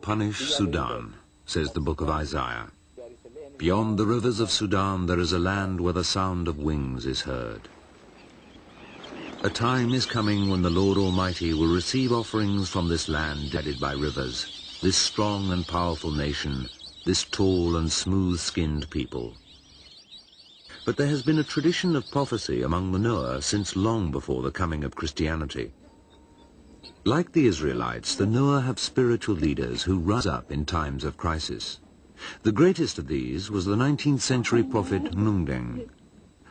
punish Sudan, says the book of Isaiah. Beyond the rivers of Sudan there is a land where the sound of wings is heard. A time is coming when the Lord Almighty will receive offerings from this land guarded by rivers, this strong and powerful nation, this tall and smooth-skinned people. But there has been a tradition of prophecy among the Nuer since long before the coming of Christianity. Like the Israelites, the Nuer have spiritual leaders who rise up in times of crisis. The greatest of these was the 19th century prophet Nungdeng.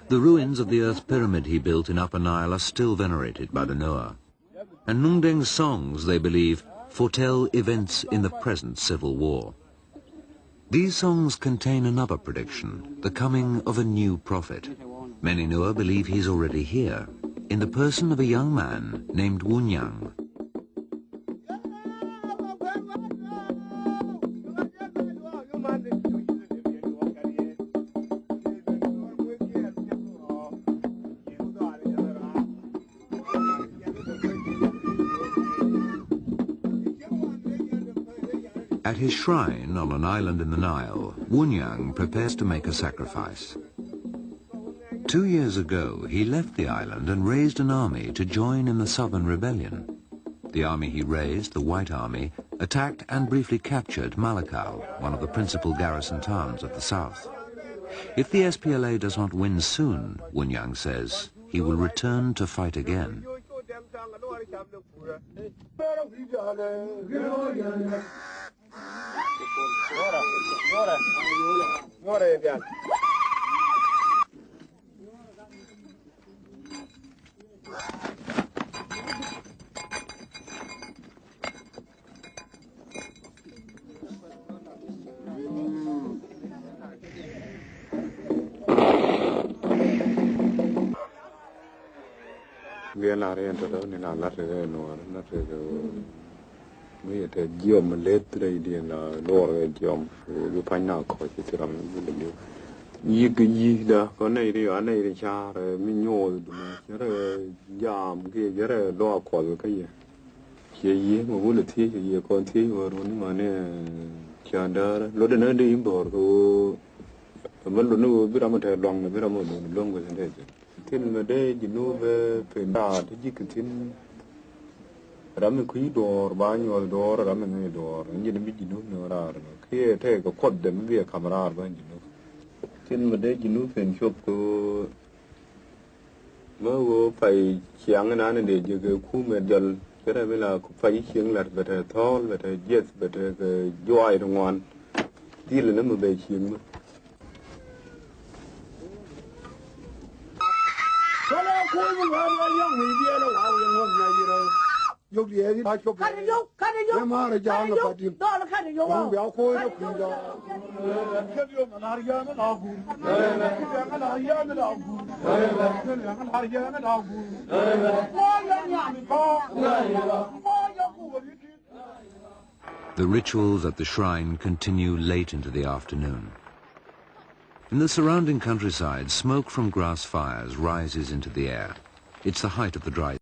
The ruins of the earth pyramid he built in Upper Nile are still venerated by the Nuer. And Nungdeng's songs, they believe, foretell events in the present civil war. These songs contain another prediction, the coming of a new prophet. Many Nuer believe he's already here, in the person of a young man named Wunyang. At his shrine on an island in the Nile, Wunyang prepares to make a sacrifice. 2 years ago, he left the island and raised an army to join in the Southern Rebellion. The army he raised, the White Army, attacked and briefly captured Malakal, one of the principal garrison towns of the south. If the SPLA does not win soon, Wunyang says, he will return to fight again. Ramen kui door, banyo door, ramen door. Injin mi jinu nora. Kie te ko kod dem bi kamera ban jinu. Tin me de jinu fen shop ko mo wo pai chiang na ne de je ku me jal. Kera bela ku pai chiang lat beta thol beta jet beta joy ngwan. Til ne me be chiang. Kala ko mo ga yang mi bi lo wa yang ngok na yi ro. Yok diye ha çok. Kan yok. Ne mağara canı patim. Doğru kan yok. Ben bir koyuna kuyda. Geliyor lan harcağını da bu. Geliyor lan harcağını da bu. Geliyor lan harcağını da bu. The rituals at the shrine continue late into the afternoon. In the surrounding countryside, smoke from grass fires rises into the air. It's the height of the dry